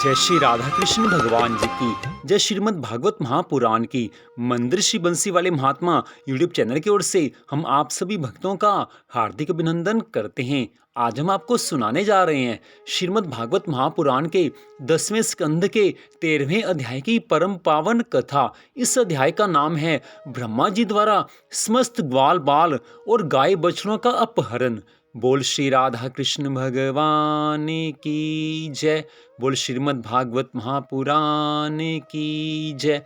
जय श्री राधा कृष्ण भगवान जी की जय। श्रीमद् भागवत महापुराण की मंदिर श्री बंसी वाले महात्मा यूट्यूब चैनल की ओर से हम आप सभी भक्तों का हार्दिक अभिनंदन करते हैं। आज हम आपको सुनाने जा रहे हैं श्रीमद् भागवत महापुराण के 10वें स्कंद के 13वें अध्याय की परम पावन कथा। इस अध्याय का नाम है ब्रह्मा जी द्वारा समस्त ग्वाल बाल और गाय बछड़ों का अपहरण। बोल श्री राधा कृष्ण भगवान की जय। बोल श्रीमद् भागवत महापुराण की जय।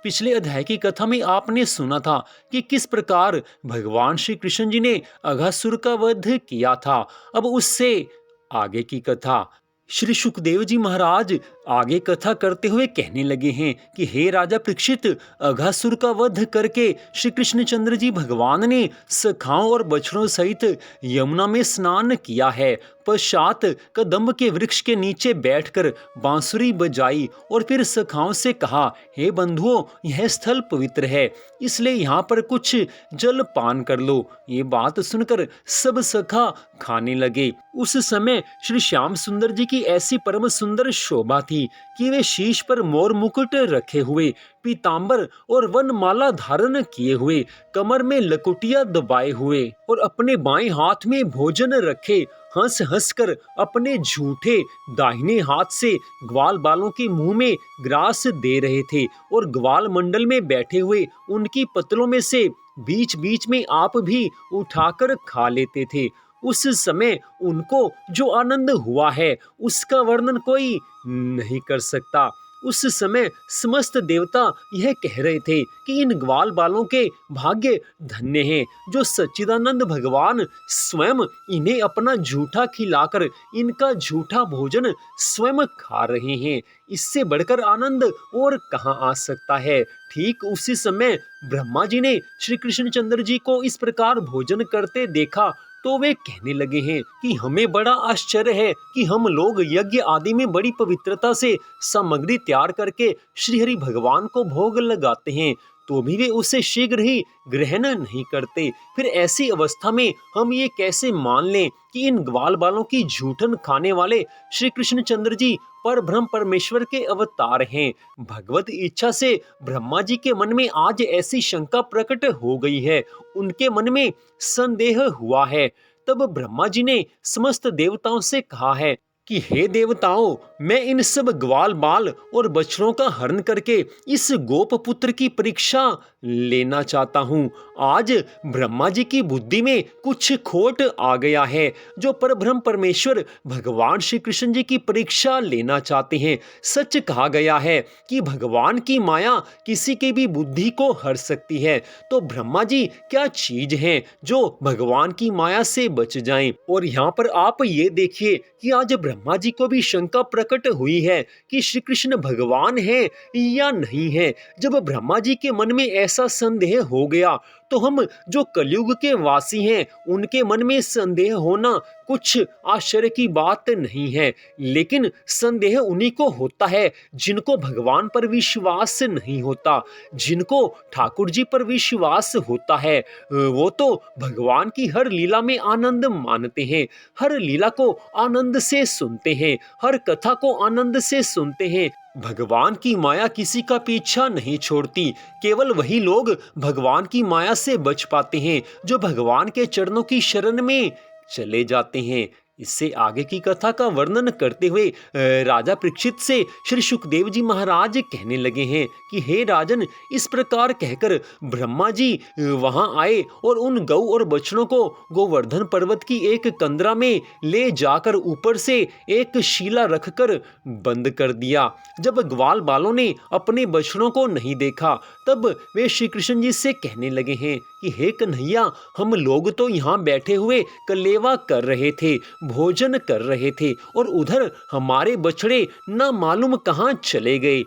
पिछले अध्याय की कथा में आपने सुना था कि किस प्रकार भगवान श्री कृष्ण जी ने अघासुर का वध किया था। अब उससे आगे की कथा श्री सुखदेव जी महाराज आगे कथा करते हुए कहने लगे हैं कि हे राजा परीक्षित, अघासुर का वध करके श्री कृष्णचंद्र जी भगवान ने सखाओं और बछड़ों सहित यमुना में स्नान किया है। पश्चात कदम्ब के वृक्ष के नीचे बैठकर बांसुरी बजाई और फिर सखाओं से कहा, हे बंधुओं, यह स्थल पवित्र है, इसलिए यहाँ पर कुछ जल पान कर लो। ये बात सुनकर सब सखा खाने लगे। उस समय श्री श्याम सुंदर जी की ऐसी परम सुंदर शोभा थी कि वे शीश पर मोर मुकुट रखे हुए, पीतांबर और वनमाला धारण किए हुए, कमर में लकुटिया दबाए हुए और अपने बाएं हाथ में भोजन रखे हंस हंस कर अपने झूठे दाहिने हाथ से ग्वाल बालों के मुंह में ग्रास दे रहे थे और ग्वाल मंडल में बैठे हुए उनकी पतलों में से बीच बीच में आप भी उठाकर खा लेते थे। उस समय उनको जो आनंद हुआ है उसका वर्णन कोई नहीं कर सकता। उस समय समस्त देवता यह कह रहे थे कि इन ग्वाल बालों के भाग्य धन्य हैं जो सच्चिदानंद भगवान स्वयं इन्हें अपना झूठा खिलाकर इनका झूठा भोजन स्वयं खा रहे हैं। इससे बढ़कर आनंद और कहाँ आ सकता है। ठीक उसी समय ब्रह्मा जी ने श्री कृष्णचंद्र जी को इस प्रकार भोजन करते देखा तो वे कहने लगे हैं कि हमें बड़ा आश्चर्य है कि हम लोग यज्ञ आदि में बड़ी पवित्रता से सामग्री तैयार करके श्री हरि भगवान को भोग लगाते हैं तो भी वे उसे शीघ्र ही ग्रहण नहीं करते। फिर ऐसी अवस्था में हम ये कैसे मान लें कि इन ग्वाल बालों की झूठन खाने वाले श्री कृष्णचंद्र जी पर ब्रह्म परमेश्वर के अवतार हैं। भगवत इच्छा से ब्रह्मा जी के मन में आज ऐसी शंका प्रकट हो गई है, उनके मन में संदेह हुआ है। तब ब्रह्मा जी ने समस्त देवताओं से कहा है कि हे देवताओं, मैं इन सब ग्वाल बाल और बछड़ों का हरण करके इस गोप पुत्र की परीक्षा लेना चाहता हूँ। आज ब्रह्मा जी की बुद्धि में कुछ खोट आ गया है जो परब्रह्म परमेश्वर भगवान श्री कृष्ण जी की परीक्षा लेना चाहते हैं। सच कहा गया है कि भगवान की माया किसी की भी बुद्धि को हर सकती है, तो ब्रह्मा जी क्या चीज हैं जो भगवान की माया से बच जाएं। और यहाँ पर आप ये देखिए कि आज ब्रह्मा जी को भी शंका प्रकट हुई है कि श्री कृष्ण भगवान है या नहीं है। जब ब्रह्मा जी के मन में ऐसा संदेह हो गया तो हम जो कलयुग के वासी हैं उनके मन में संदेह होना कुछ आश्चर्य की बात नहीं है। लेकिन संदेह उन्हीं को होता है जिनको भगवान पर विश्वास नहीं होता। जिनको ठाकुर जी पर विश्वास होता है वो तो भगवान की हर लीला में आनंद मानते हैं, हर लीला को आनंद से सुनते हैं, हर कथा को आनंद से सुनते हैं। भगवान की माया किसी का पीछा नहीं छोड़ती। केवल वही लोग भगवान की माया से बच पाते हैं जो भगवान के चरणों की शरण में चले जाते हैं। इससे आगे की कथा का वर्णन करते हुए राजा परीक्षित से श्री सुखदेव जी महाराज कहने लगे हैं कि हे राजन, इस प्रकार कहकर ब्रह्मा जी वहां आए और उन गौ और बछड़ों को गोवर्धन पर्वत की एक कंदरा में ले जाकर ऊपर से एक शीला रखकर बंद कर दिया। जब ग्वाल बालों ने अपने बछड़ों को नहीं देखा तब वे श्री कृष्ण जी से कहने लगे हैं कि हे कन्हैया, हम लोग तो यहाँ बैठे हुए कलेवा कर रहे थे, भोजन कर रहे थे और उधर हमारे बछड़े ना मालूम कहाँ चले गए।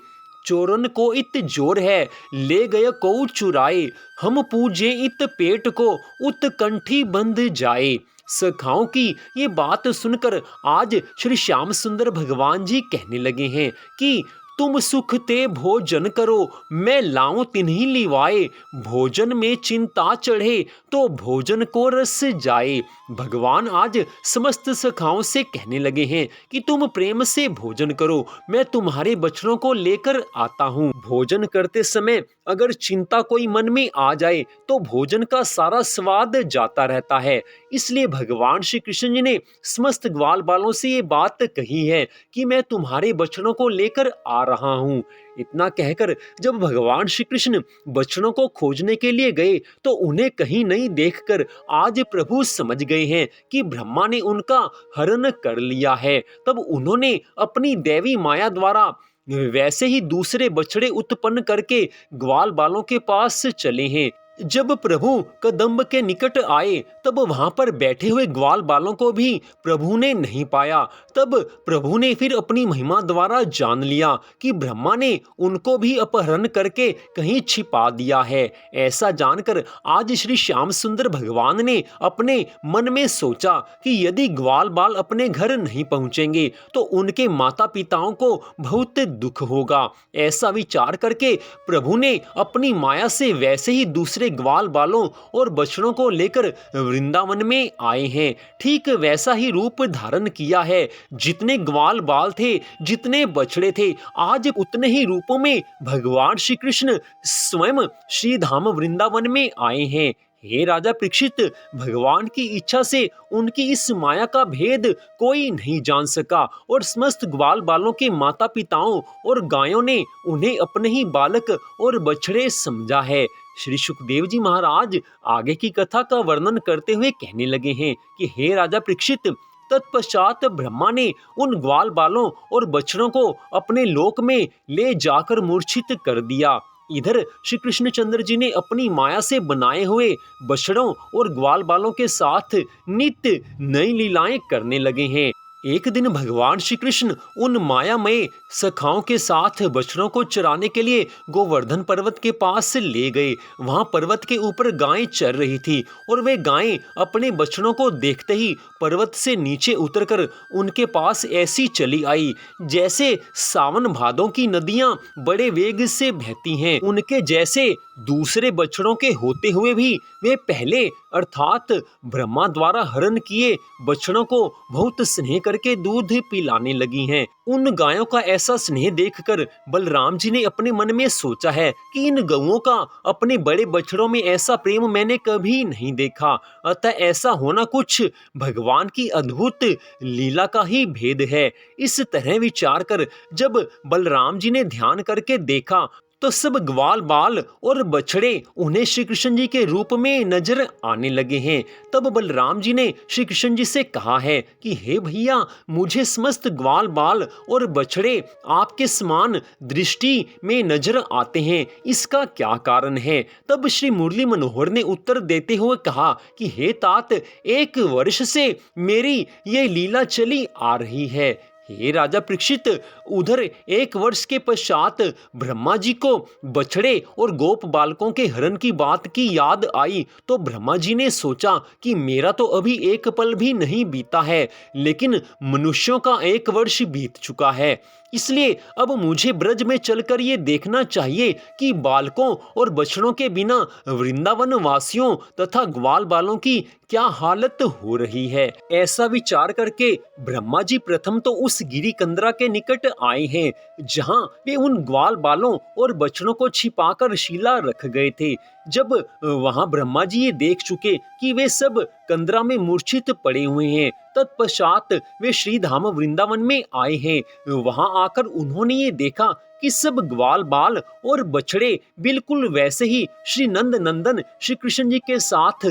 चोरन को इत जोर है, ले गए को चुराए, हम पूजे इत पेट को उत कंठी बंध जाए। सखाओं की ये बात सुनकर आज श्री श्याम सुंदर भगवान जी कहने लगे हैं कि तुम सुख ते भोजन करो, मैं लाऊं तिन्हीं लिवाए। भोजन में चिंता चढ़े तो भोजन को रस जाए। भगवान आज समस्त सखाओं से कहने लगे हैं कि तुम प्रेम से भोजन करो, मैं तुम्हारे बच्चों को लेकर आता हूँ। भोजन करते समय अगर चिंता कोई मन में आ जाए तो भोजन का सारा स्वाद जाता रहता है। इसलिए भगवान श्री कृष्ण जी ने समस्त ग्वाल बालों से ये बात कही है कि मैं तुम्हारे बच्चों को लेकर आ रहा हूँ। इतना कहकर जब भगवान श्री कृष्ण बच्चों को खोजने के लिए गए तो उन्हें कहीं नहीं देखकर आज प्रभु समझ गए हैं कि ब्रह्मा ने उनका हरण कर लिया है। तब उन्होंने अपनी दैवी माया द्वारा वैसे ही दूसरे बछड़े उत्पन्न करके ग्वाल बालों के पास चले हैं। जब प्रभु कदम्ब के निकट आए तब वहां पर बैठे हुए ग्वाल बालों को भी प्रभु ने नहीं पाया। तब प्रभु ने फिर अपनी महिमा द्वारा जान लिया कि ब्रह्मा ने उनको भी अपहरण करके कहीं छिपा दिया है। ऐसा जानकर आज श्री श्याम सुंदर भगवान ने अपने मन में सोचा कि यदि ग्वाल बाल अपने घर नहीं पहुंचेंगे तो उनके माता पिताओं को बहुत दुख होगा। ऐसा विचार करके प्रभु ने अपनी माया से वैसे ही दूसरे ग्वाल बालों और बछड़ों को लेकर वृंदावन में आए हैं। ठीक वैसा ही रूप धारण किया है। जितने ग्वाल बाल थे, जितने बछड़े थे, आज उतने ही रूपों में भगवान श्री कृष्ण स्वयं श्री धाम वृंदावन में आए हैं। हे राजा परीक्षित, भगवान की इच्छा से उनकी इस माया का भेद कोई नहीं जान सका और समस्त ग्वाल बालों के माता पिताओं और गायों ने उन्हें अपने ही बालक और बछड़े समझा है। श्री सुखदेव जी महाराज आगे की कथा का वर्णन करते हुए कहने लगे हैं कि हे राजा परीक्षित, तत्पश्चात ब्रह्मा ने उन ग्वाल बालों और बछड़ों को अपने लोक में ले जाकर मूर्छित कर दिया। इधर श्री कृष्णचंद्र जी ने अपनी माया से बनाए हुए बछड़ों और ग्वाल बालों के साथ नित्य नई लीलाएं करने लगे हैं। एक दिन भगवान श्री कृष्ण उन मायामय सखाओं के साथ बछड़ों को चराने के लिए गोवर्धन पर्वत के पास ले गए। वहां पर्वत के ऊपर गायें चर रही थी और वे गायें अपने बछड़ों को देखते ही पर्वत से नीचे उतरकर उनके पास ऐसी चली आई जैसे सावन भादों की नदियां बड़े वेग से बहती हैं। उनके जैसे दूसरे बछड़ों के होते हुए भी वे पहले अर्थात ब्रह्मा द्वारा हरण किए बछड़ों को बहुत स्नेह करके दूध पिलाने लगी हैं। उन गायों का ऐसा स्नेह देखकर बलराम जी ने अपने मन में सोचा है कि इन गौओं का अपने बड़े बछड़ों में ऐसा प्रेम मैंने कभी नहीं देखा। अतः ऐसा होना कुछ भगवान की अद्भुत लीला का ही भेद है। इस तरह विचार कर जब बलराम जी ने ध्यान करके देखा तो सब ग्वाल बाल और बछड़े उन्हें श्री कृष्ण जी के रूप में नजर आने लगे हैं। तब बलराम जी ने श्री कृष्ण जी से कहा है कि हे भैया, मुझे समस्त ग्वाल बाल और बछड़े आपके समान दृष्टि में नजर आते हैं, इसका क्या कारण है? तब श्री मुरली मनोहर ने उत्तर देते हुए कहा कि हे तात, 1 वर्ष से मेरी ये लीला चली आ रही है। हे राजा परीक्षित, उधर 1 वर्ष के पश्चात ब्रह्मा जी को बछड़े और गोप बालकों के हरण की बात की याद आई तो ब्रह्मा जी ने सोचा कि मेरा तो अभी एक पल भी नहीं बीता है, लेकिन मनुष्यों का 1 वर्ष बीत चुका है। इसलिए अब मुझे ब्रज में चलकर ये देखना चाहिए कि बालकों और बछड़ों के बिना वृंदावन वासियों तथा ग्वाल बालों की क्या हालत हो रही है। ऐसा विचार करके ब्रह्मा जी प्रथम तो उस गिरी कंदरा के निकट आए हैं जहां वे उन ग्वाल बालों और बछड़ों को छिपाकर शिला रख गए थे। जब वहां ब्रह्मा जी ये देख चुके कि वे सब कंदरा में मूर्छित पड़े हुए हैं, तत्पश्चात वे श्री धाम वृंदावन में आए हैं। वहां आकर उन्होंने ये देखा कि सब ग्वाल बाल और बछड़े बिल्कुल वैसे ही श्री नंद नंदन श्री कृष्ण जी के साथ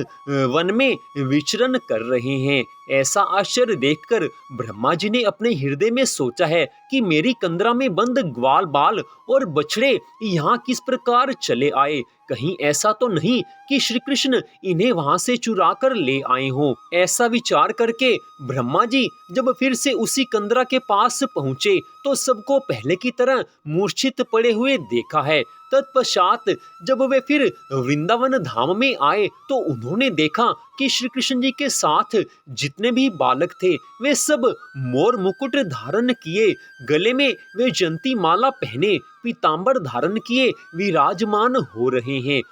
वन में विचरण कर रहे हैं। ऐसा आश्चर्य देखकर ब्रह्मा जी ने अपने हृदय में सोचा है कि मेरी कंदरा में बंद ग्वाल बाल और बछड़े यहाँ किस प्रकार चले आए? कहीं ऐसा तो नहीं कि श्री कृष्ण इन्हें वहां से चुरा कर ले आए हों। ऐसा विचार करके ब्रह्मा जी जब फिर से उसी कंदरा के पास पहुंचे तो सबको पहले की तरह मूर्छित पड़े हुए देखा है। तत्पश्चात जब वे फिर वृंदावन धाम में आए तो उन्होंने देखा कि श्री कृष्ण जी के साथ जितने भी बालक थे वे सब मोर मुकुट धारण किए, गले में वे जयंती माला पहने, पीतांबर धारण किए विराजमान हो रहे हैं।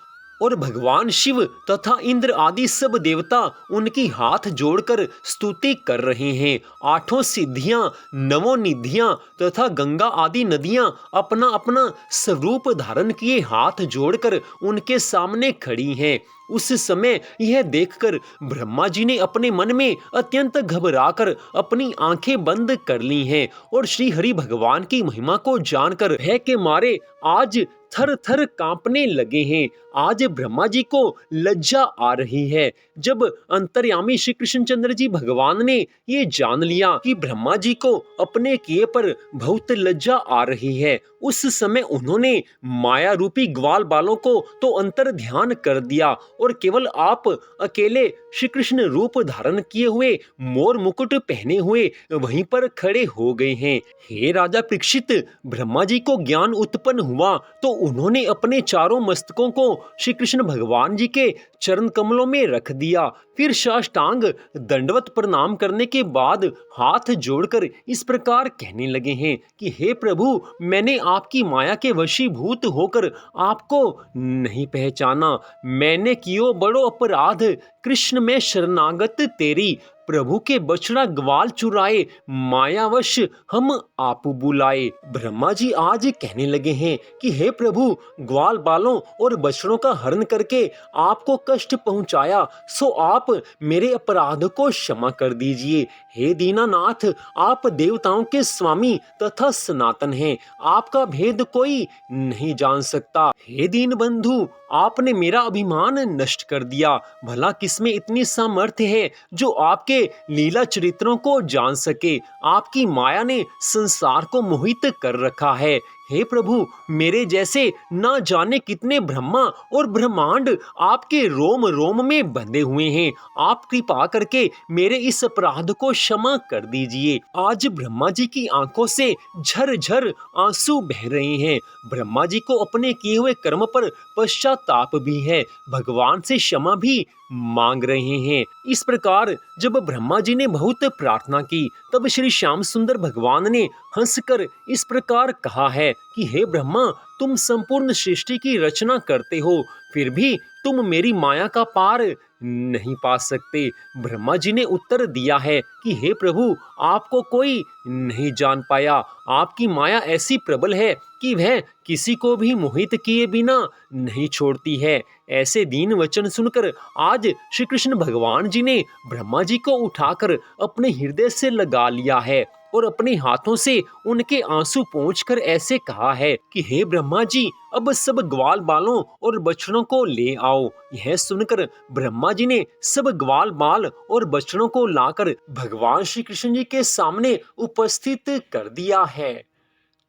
और भगवान शिव तथा इंद्र आदि सब देवता उनकी हाथ जोड़कर स्तुति कर रहे हैं। आठों सिद्धियां, नवों निधियां तथा गंगा आदि नदियां अपना अपना स्वरूप धारण किए हाथ जोड़कर उनके सामने खड़ी हैं। उस समय यह देखकर ब्रह्मा जी ने अपने मन में अत्यंत घबराकर अपनी आंखें बंद कर ली हैं और श्री हरि भगवान की महिमा को जानकर भय के मारे आज थर थर कांपने लगे हैं। आज ब्रह्मा जी को लज्जा आ रही है। जब अंतर्यामी श्री कृष्णचंद्र जी भगवान ने ये जान लिया कि ब्रह्मा जी को अपने किए पर बहुत लज्जा आ रही है, उस समय उन्होंने माया रूपी ग्वाल बालों को तो अंतर ध्यान कर दिया और केवल आप अकेले श्री कृष्ण रूप धारण किए हुए मोर मुकुट पहने हुए वहीं पर खड़े हो गए हैं। हे राजा परीक्षित, ब्रह्मा जी को ज्ञान उत्पन्न हुआ तो उन्होंने अपने चारों मस्तकों को श्री कृष्ण भगवान जी के चरण कमलों में रख दिया। फिर साष्टांग दंडवत प्रणाम करने के बाद हाथ जोड़कर इस प्रकार कहने लगे हैं कि हे प्रभु, मैंने आपकी माया के वशीभूत होकर आपको नहीं पहचाना। मैंने कियो बड़ो अपराध, कृष्ण में शरणागत तेरी। प्रभु के बछड़ा ग्वाल चुराए, मायावश हम आप बुलाए। ब्रह्मा जी आज कहने लगे हैं कि हे प्रभु, ग्वाल बालों और बछड़ों का हरण करके आपको कष्ट पहुंचाया, सो आप मेरे अपराध को क्षमा कर दीजिए। हे दीनानाथ, आप देवताओं के स्वामी तथा सनातन हैं, आपका भेद कोई नहीं जान सकता। हे दीन बंधु, आपने मेरा अभिमान नष्ट कर दिया। भला किसमें इतनी सामर्थ्य है जो आपके लीला चरित्रों को जान सके। आपकी माया ने संसार को मोहित कर रखा है। हे प्रभु, मेरे जैसे ना जाने कितने ब्रह्मा और ब्रह्मांड आपके रोम रोम में बंधे हुए हैं। आप कृपा करके मेरे इस अपराध को क्षमा कर दीजिए। आज ब्रह्मा जी की आंखों से झरझर आंसू बह रहे हैं। ब्रह्मा जी को अपने किए हुए कर्म पर पश्चाताप भी है, भगवान से क्षमा भी मांग रहे हैं। इस प्रकार जब ब्रह्मा जी ने बहुत प्रार्थना की तब श्री श्याम सुंदर भगवान ने हंसकर इस प्रकार कहा है कि हे ब्रह्मा, तुम संपूर्ण सृष्टि की रचना करते हो, फिर भी तुम मेरी माया का पार नहीं पा सकते। ब्रह्मा जी ने उत्तर दिया है कि हे प्रभु, आपको कोई नहीं जान पाया। आपकी माया ऐसी प्रबल है कि वह किसी को भी मोहित किए बिना नहीं छोड़ती है। ऐसे दीन वचन सुनकर आज श्री कृष्ण भगवान जी ने ब्रह्मा जी को उठाकर अपने हृदय से लगा लिया है और अपने हाथों से उनके आंसू पोंछकर ऐसे कहा है कि हे ब्रह्मा जी, अब सब ग्वाल बालों और बछड़ों को ले आओ। यह सुनकर ब्रह्मा जी ने सब ग्वाल बाल और बछड़ों को लाकर भगवान श्री कृष्ण जी के सामने उपस्थित कर दिया है।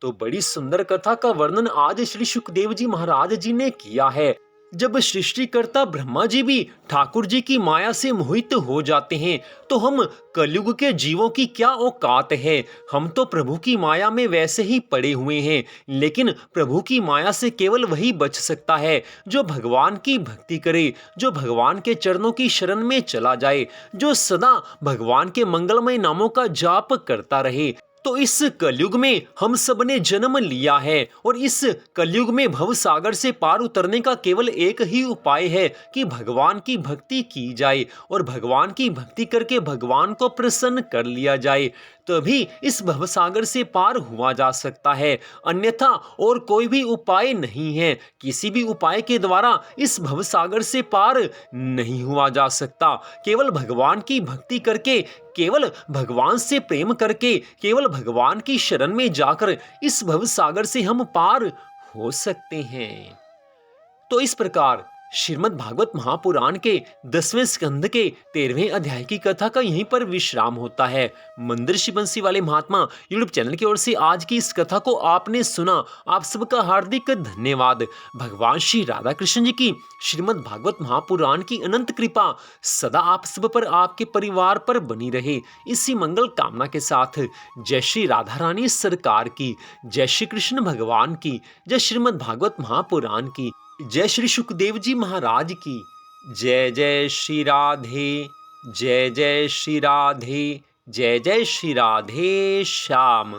तो बड़ी सुंदर कथा का वर्णन आज श्री सुखदेव जी महाराज जी ने किया है। जब सृष्टिकर्ता ब्रह्मा जी भी ठाकुर जी की माया से मोहित हो जाते हैं तो हम कलयुग के जीवों की क्या औकात है। हम तो प्रभु की माया में वैसे ही पड़े हुए हैं, लेकिन प्रभु की माया से केवल वही बच सकता है जो भगवान की भक्ति करे, जो भगवान के चरणों की शरण में चला जाए, जो सदा भगवान के मंगलमय नामों का जाप करता रहे। तो इस कलयुग में हम सब ने जन्म लिया है और इस कलयुग में भव सागर से पार उतरने का केवल एक ही उपाय है कि भगवान की भक्ति की जाए और भगवान की भक्ति करके भगवान को प्रसन्न कर लिया जाए, तभी इस भवसागर से पार हुआ जा सकता है। अन्यथा और कोई भी उपाय नहीं है। किसी भी उपाय के द्वारा इस भवसागर से पार नहीं हुआ जा सकता। केवल भगवान की भक्ति करके, केवल भगवान से प्रेम करके, केवल भगवान की शरण में जाकर इस भवसागर से हम पार हो सकते हैं। तो इस प्रकार श्रीमद् भागवत महापुराण के 10वें स्कंद के 13वें अध्याय की कथा का यहीं पर विश्राम होता है। मंदिर बंसी वाले महात्मा यूट्यूब चैनल की ओर से आज की इस कथा को आपने सुना, आप सबका हार्दिक धन्यवाद। भगवान श्री राधा कृष्ण जी की श्रीमद् भागवत महापुराण की अनंत कृपा सदा आप सब पर, आपके परिवार पर बनी रहे, इसी मंगल कामना के साथ जय श्री राधा रानी सरकार की, जय श्री कृष्ण भगवान की, जय श्रीमद् भागवत महापुराण की, जय श्री सुखदेव जी महाराज की। जय जय श्री राधे, जय जय श्री राधे, जय जय श्री राधे श्याम।